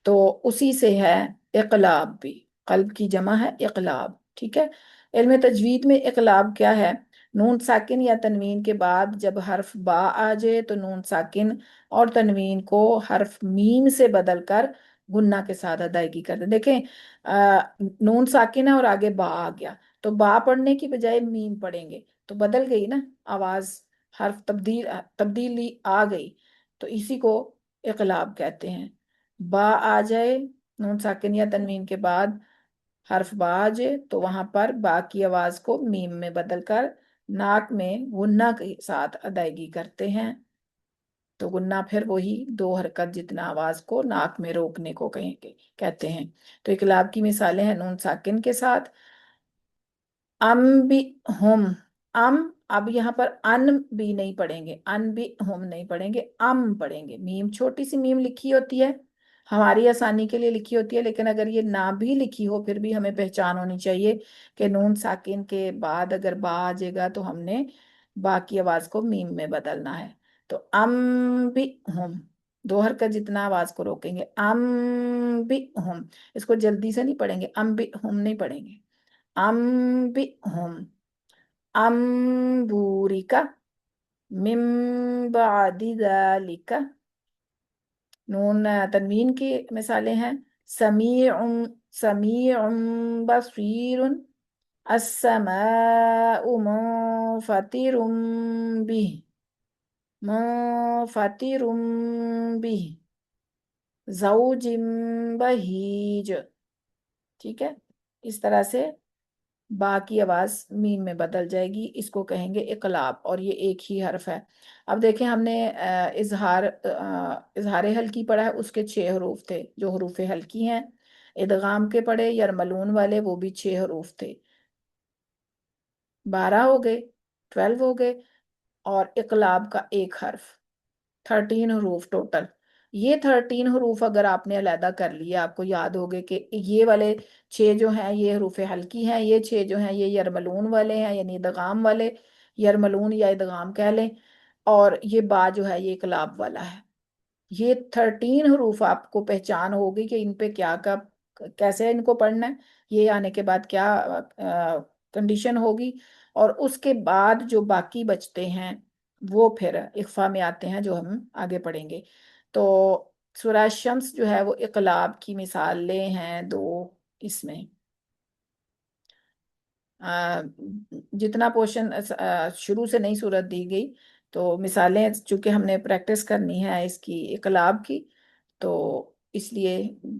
تو اسی سے ہے اقلاب بھی، قلب کی جمع ہے اقلاب. ٹھیک ہے، علم تجوید میں اقلاب کیا ہے؟ نون ساکن یا تنوین کے بعد جب حرف با آ جائے تو نون ساکن اور تنوین کو حرف میم سے بدل کر غنہ کے ساتھ ادائیگی کر دیں. دیکھیں نون ساکن ہے اور آگے با آ گیا، تو با پڑھنے کی بجائے میم پڑھیں گے تو بدل گئی نا آواز، حرف تبدیلی آ گئی. تو اسی کو اقلاب کہتے ہیں. با آ جائے نون ساکن یا تنوین کے بعد حرف با آ جائے تو وہاں پر با کی آواز کو میم میں بدل کر ناک میں غنہ کے ساتھ ادائیگی کرتے ہیں. تو غنہ پھر وہی 2 حرکت جتنا آواز کو ناک میں روکنے کو کہتے ہیں. تو اقلاب کی مثالیں ہیں نون ساکن کے ساتھ ام بھی ہم. اب یہاں پر ان بھی نہیں پڑھیں گے، ان بھی ہم نہیں پڑھیں گے، ام پڑھیں گے. میم چھوٹی سی میم لکھی ہوتی ہے، ہماری آسانی کے لیے لکھی ہوتی ہے، لیکن اگر یہ نہ بھی لکھی ہو پھر بھی ہمیں پہچان ہونی چاہیے کہ نون ساکن کے بعد اگر با آ جائے گا تو ہم نے با کی آواز کو میم میں بدلنا ہے. تو ام بھی ہم 2 حرکت جتنا آواز کو روکیں گے. ام بھی ہم، اس کو جلدی سے نہیں پڑھیں گے، ام بھی ہم نہیں پڑھیں گے. ام بھی ہم. انبورika من بعد ذلك. نون تنوین کی مثالیں ہیں سمیع سمیع بصیر. السماء منفطر به منفطر به. زوج بهیج. ٹھیک ہے، اس طرح سے با کی آواز میم میں بدل جائے گی، اس کو کہیں گے اقلاب، اور یہ ایک ہی حرف ہے۔ اب دیکھیں ہم نے اظہار حلقی پڑھا ہے، اس کے 6 حروف تھے جو حروف حلقی ہیں۔ ادغام کے پڑھے یرملون والے، وہ بھی 6 حروف تھے، 12 ہو گئے، 12 ہو گئے، اور اقلاب کا ایک حرف، 13 حروف ٹوٹل۔ یہ 13 حروف اگر آپ نے علیحدہ کر لیا، آپ کو یاد ہوگے کہ یہ والے 6 جو ہیں یہ حروف حلقی ہیں، یہ 6 جو ہیں یہ یرملون والے ہیں، یعنی ادغام والے، یرملون یا ادغام کہہ لیں، اور یہ با جو ہے یہ اقلاب والا ہے۔ یہ 13 حروف آپ کو پہچان ہوگی کہ ان پہ کیا کیسے ان کو پڑھنا ہے، یہ آنے کے بعد کیا کنڈیشن ہوگی، اور اس کے بعد جو باقی بچتے ہیں وہ پھر اخفا میں آتے ہیں جو ہم آگے پڑھیں گے۔ تو سورہ شمس جو ہے وہ اقلاب کی مثالیں ہیں 2 اس میں۔ جتنا پورشن شروع سے نئی صورت دی گئی، تو مثالیں چونکہ ہم نے پریکٹس کرنی ہے اس کی اقلاب کی، تو اس لیے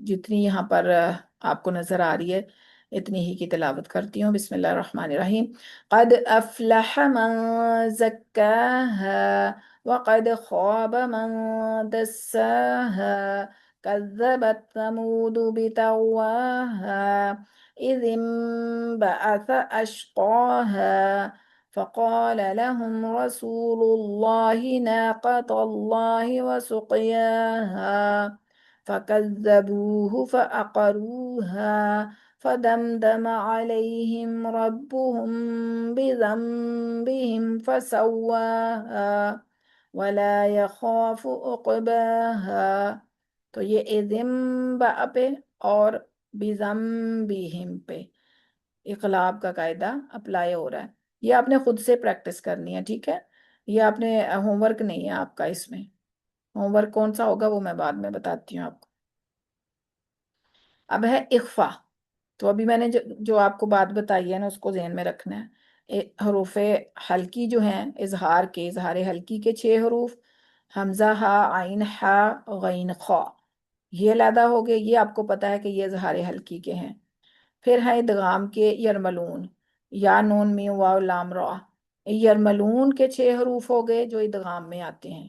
جتنی یہاں پر آپ کو نظر آ رہی ہے اتنی ہی کی تلاوت کرتی ہوں۔ بسم اللہ الرحمن الرحیم۔ قد افلح من زکاها وقد خاب من دساها كذبت ثمود بتغواها إذ انبعث أشقاها فقال لهم رسول الله ناقة الله وسقياها فكذبوه فعقروها فدمدم عليهم ربهم بذنبهم فسواها ولا يخاف عقباها۔ تو یہ اذنبع پہ اور بذنبہم پہ اقلاب کا قاعدہ اپلائی ہو رہا ہے۔ یہ آپ نے خود سے پریکٹس کرنی ہے، ٹھیک ہے، یہ آپ نے ہوم ورک نہیں ہے آپ کا، اس میں ہوم ورک کون سا ہوگا وہ میں بعد میں بتاتی ہوں آپ کو۔ اب ہے اخفا، تو ابھی میں نے جو آپ کو بات بتائی ہے نا اس کو ذہن میں رکھنا ہے۔ حروف حلقی جو ہیں اظہار کے، اظہار حلقی کے 6 حروف، حمزہ، ہا، عین، ہا، غین، خا، یہ علیحدہ ہو گئے، یہ آپ کو پتا ہے کہ یہ اظہار حلقی کے ہیں۔ پھر ہے ادغام کے یرملون، یا نون میم واو لام را، یرملون کے 6 حروف ہو گئے جو ادغام میں آتے ہیں،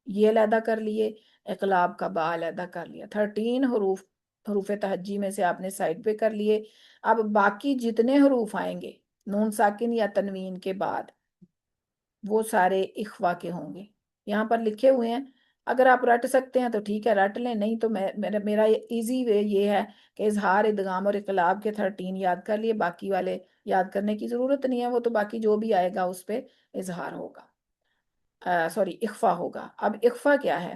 یہ علیحدہ کر لیے، اقلاب کا با علیحدہ کر لیا، 13 حروف حروف تہجی میں سے آپ نے سائڈ پہ کر لیے۔ اب باقی جتنے حروف آئیں گے نون ساکن یا تنوین کے بعد وہ سارے اخوا کے ہوں گے، یہاں پر لکھے ہوئے ہیں، اگر آپ رٹ سکتے ہیں تو ٹھیک ہے رٹ لیں، نہیں تو میرا ایزی وے یہ ہے کہ اظہار، ادغام اور اقلاب کے 13 یاد کر لیے، باقی والے یاد کرنے کی ضرورت نہیں ہے، وہ تو باقی جو بھی آئے گا اس پہ اظہار ہوگا، سوری اخفا ہوگا۔ اب اخفا کیا ہے؟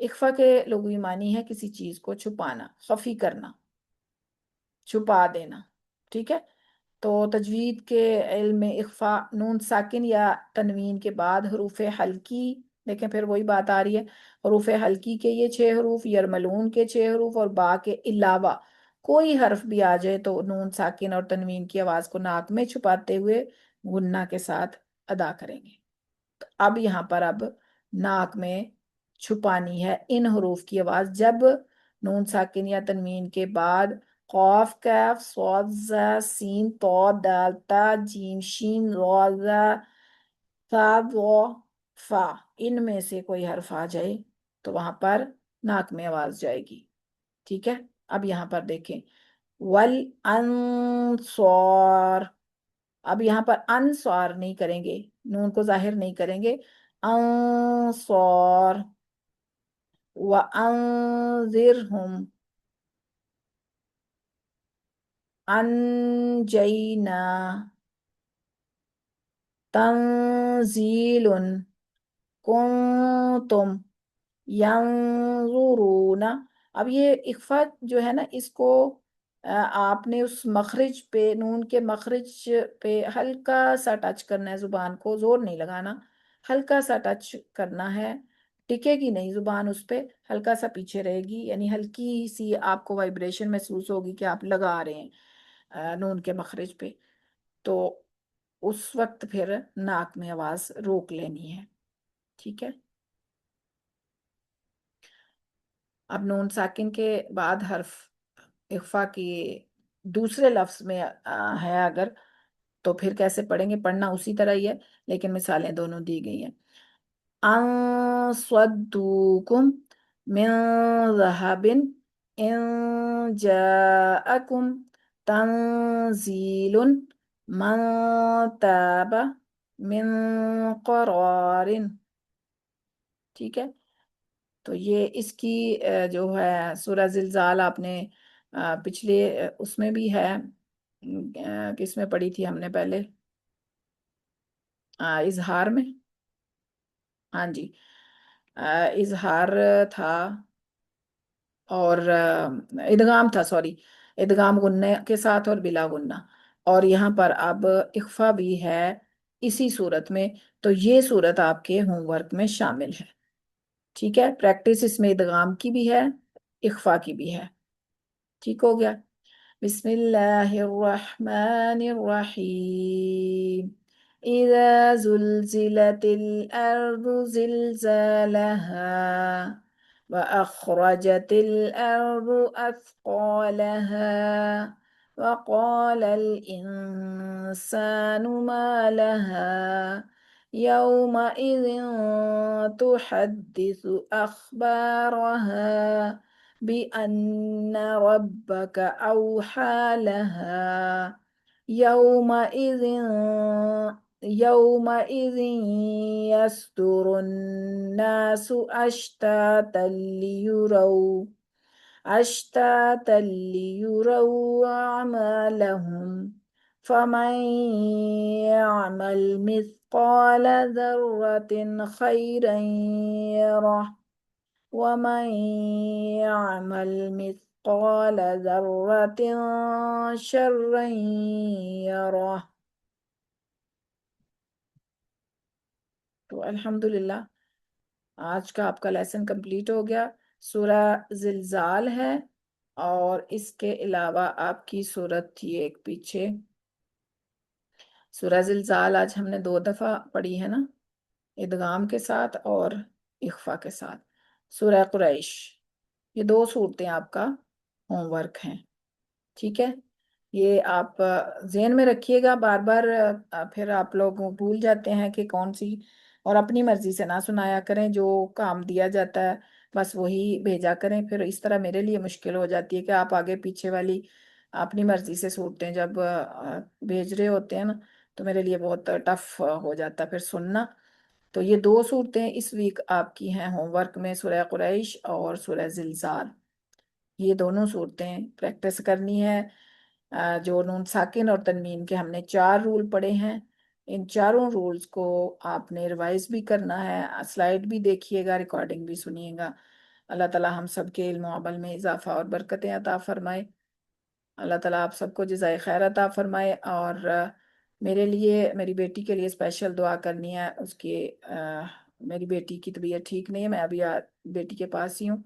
اخفا کے لغوی معنی ہے کسی چیز کو چھپانا، خفی کرنا، چھپا دینا، ٹھیک ہے۔ تو تجوید کے علم میں اخفا نون ساکن یا تنوین کے بعد حروف حلقی، دیکھیں پھر وہی بات آ رہی ہے، حروف حلقی کے یہ 6 حروف، یرملون کے 6 حروف، اور با کے علاوہ کوئی حرف بھی آ جائے تو نون ساکن اور تنوین کی آواز کو ناک میں چھپاتے ہوئے غنہ کے ساتھ ادا کریں گے۔ تو اب یہاں پر اب ناک میں چھپانی ہے ان حروف کی آواز جب نون ساکن یا تنوین کے بعد قاف، کاف، صاد، زا، سین، طا، دال، تا، جیم، شین، را، زا، ثا، ضا، فا، ان میں سے کوئی حرف آ جائے تو وہاں پر ناک میں آواز جائے گی، ٹھیک ہے۔ اب یہاں پر دیکھیں والانصار، اب یہاں پر انصار نہیں کریں گے، نون کو ظاہر نہیں کریں گے، انصار، وانذرہم، انجینا، تنزیل، کنتم، ینظرون۔ اب یہ اخفا جو ہے نا اس کو آپ نے اس مخرج پہ، نون کے مخرج پہ ہلکا سا ٹچ کرنا ہے، زبان کو زور نہیں لگانا، ہلکا سا ٹچ کرنا ہے، ٹکے گی نہیں زبان اس پہ، ہلکا سا پیچھے رہے گی، یعنی ہلکی سی آپ کو وائبریشن محسوس ہوگی کہ آپ لگا رہے ہیں نون کے مخرج پہ، تو اس وقت پھر ناک میں آواز روک لینی ہے، ٹھیک ہے۔ اب نون ساکن کے بعد حرف اخفا کی دوسرے لفظ میں ہے اگر تو پھر کیسے پڑھیں گے؟ پڑھنا اسی طرح ہی ہے لیکن مثالیں دونوں دی گئی ہیں. ان صدوکم من ذہب ان جاءکم تنزیل من تاب من قرار. ٹھیک ہے، تو یہ اس کی جو ہے سورہ زلزال آپ نے پچھلے اس میں بھی ہے، کس میں پڑھی تھی ہم نے پہلے؟ اظہار میں. ہاں جی، اظہار تھا اور ادغام تھا، سوری، ادغام غنہ کے ساتھ اور بلا غنہ، اور یہاں پر اب اخفا بھی ہے اسی صورت میں. تو یہ صورت آپ کے ہوم ورک میں شامل ہے. ٹھیک ہے، پریکٹس اس میں ادغام کی بھی ہے، اخفا کی بھی ہے. ٹھیک ہو گیا. بسم اللہ الرحمن الرحیم. اذا زلزلت الارض زلزالها وأخرجت الأرض أثقالها وقال الإنسان ما لها يومئذ تحدث أخبارها بأن ربك أوحى لها يومئذ يصدر الناس أشتاتا ليروا أعمالهم فمن يعمل مثقال ذرة خيرا يره ومن يعمل مثقال ذرة شرا يره. تو الحمدللہ آج کا آپ کا لیسن کمپلیٹ ہو گیا. سورہ زلزال ہے اور اس کے علاوہ آپ کی سورت تھی ایک پیچھے، سورہ زلزال آج ہم نے 2 دفعہ پڑھی ہے نا، ادغام کے ساتھ اور اخفا کے ساتھ. سورہ قریش، یہ 2 صورتیں آپ کا ہوم ورک ہیں. ٹھیک ہے، یہ آپ ذہن میں رکھیے گا. بار بار پھر آپ لوگ بھول جاتے ہیں کہ کون سی، اور اپنی مرضی سے نہ سنایا کریں. جو کام دیا جاتا ہے بس وہی بھیجا کریں، پھر اس طرح میرے لیے مشکل ہو جاتی ہے کہ آپ آگے پیچھے والی اپنی مرضی سے صورتیں جب بھیج رہے ہوتے ہیں نا تو میرے لیے بہت ٹف ہو جاتا ہے پھر سننا. تو یہ 2 صورتیں اس ویک آپ کی ہیں ہوم ورک میں، سورہ قریش اور سورہ زلزال. یہ دونوں صورتیں پریکٹس کرنی ہے. جو نون ساکن اور تنوین کے ہم نے 4 رول پڑھے ہیں، ان چاروں رولز کو آپ نے ریوائز بھی کرنا ہے. سلائیڈ بھی دیکھیے گا، ریکارڈنگ بھی سنیے گا. اللہ تعالیٰ ہم سب کے علم و عمل میں اضافہ اور برکتیں عطا فرمائے. اللہ تعالیٰ آپ سب کو جزائے خیر عطا فرمائے. اور میرے لیے، میری بیٹی کے لیے اسپیشل دعا کرنی ہے. اس کی میری بیٹی کی طبیعت ٹھیک نہیں ہے، میں ابھی بیٹی کے پاس ہی ہوں،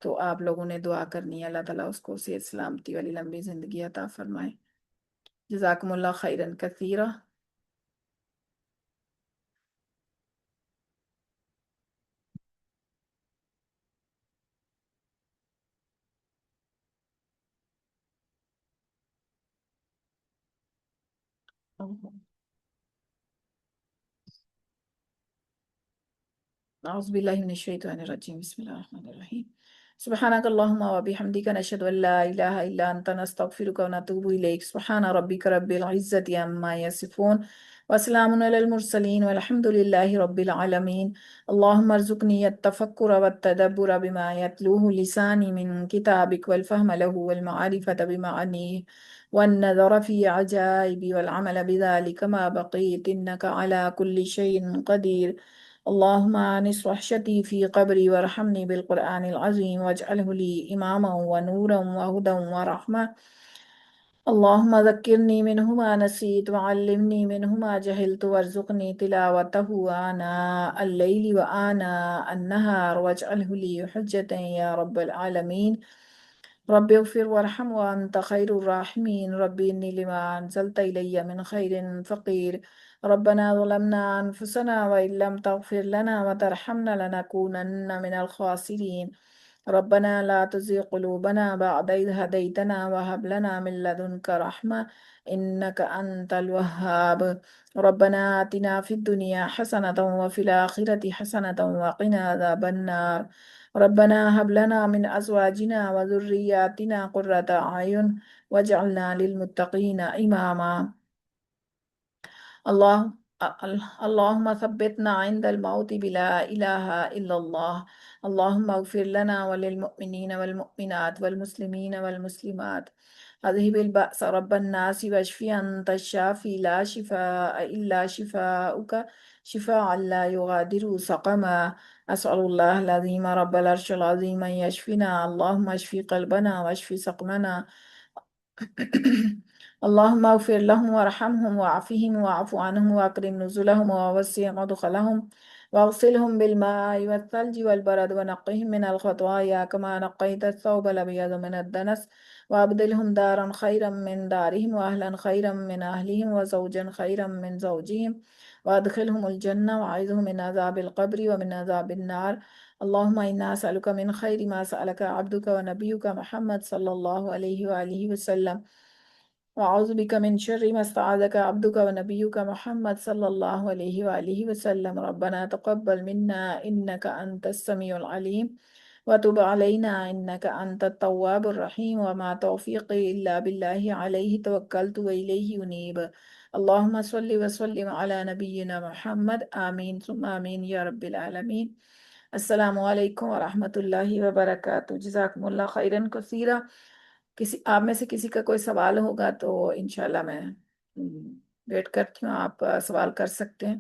تو آپ لوگوں نے دعا کرنی ہے اللہ تعالیٰ اس کو صحت سلامتی والی لمبی زندگی عطا فرمائے. جزاکم اللہ خیرن کثیرہ. أعوذ بالله من الشيطان الرجيم. بسم الله الرحمن الرحيم. سبحانك اللهم وبحمدك نشهد أن لا إله إلا أنت نستغفرك ونتوب إليك. سبحان ربك رب العزة عما يصفون وسلام على المرسلين والحمد لله رب العالمين. اللهم ارزقني التفكر والتدبر بما يتلوه لساني من كتابك والفهم له والمعرفة بمعانيه والنظر في عجائب والعمل بذلك ما بقيت إنك على كل شيء قدير. اللهم آنس وحشتي في قبري وارحمني بالقرآن العظيم واجعله لي إماما ونورا وهدى ورحمة. اللهم ذكرني منه ما نسيت وعلمني منه ما جهلت وارزقني تلاوته آناء الليل وآناء النهار واجعله لي حجة يا رب العالمين. رب اغفر وارحم وأنت خير الراحمين. رب إني لما أنزلت إلي من خير فقير. ربنا ظلمنا أنفسنا وإن لم تغفر لنا وترحمنا لنكونن من الخاسرين. ربنا لا تزغ قلوبنا بعد إذ هديتنا وهب لنا من لدنك رحمة إنك أنت الوهاب. ربنا آتنا في الدنيا حسنة وفي الآخرة حسنة وقنا عذاب النار. ربنا هب لنا من أزواجنا وذرياتنا قرة أعين واجعلنا للمتقين إماما. الله اللهم ثبتنا عند الموت بلا إله إلا الله. اللهم اغفر لنا وللمؤمنين والمؤمنات والمسلمين والمسلمات. أذهب البأس رب الناس واشف أنت الشافي لا شفاء إلا شفاؤك شفاء لا يغادر سقما. أسأل الله العظيم رب العرش العظيم أن يشفنا. اللهم اشف قلبنا واشف سقمنا. اللهم اغفر لهم وارحمهم وعافهم واعف عنهم واكرم نزلهم ووسع مدخلهم واغسلهم بالماء والثلج والبرد ونقهم من الخطايا كما نقيت الثوب الأبيض من الدنس وأبدلهم دارا خيرا من دارهم وأهلا خيرا من أهلهم وزوجا خيرا من زوجهم وأدخلهم الجنة وأعذهم من عذاب القبر ومن عذاب النار. اللهم إنا نسألك من خير ما سألك عبدك ونبيك محمد صلى الله عليه وآله وسلم وأعوذ بك من شر ما استعاذك عبدك ونبيك محمد صلى الله عليه وآله وسلم. ربنا تقبل منا إنك أنت السميع العليم وتب علينا إنك أنت التواب الرحيم وما توفيقي إلا بالله عليه توكلت وإليه أنيب. اللهم صل وسلم على نبينا محمد. آمين ثم آمين يا رب العالمين. السلام علیکم ورحمۃ اللہ وبرکاتہ. جزاکم اللہ خیرن کثیرہ. آپ میں سے کسی کا کوئی سوال ہوگا تو انشاءاللہ میں ویٹ کرتی ہوں، آپ سوال کر سکتے ہیں.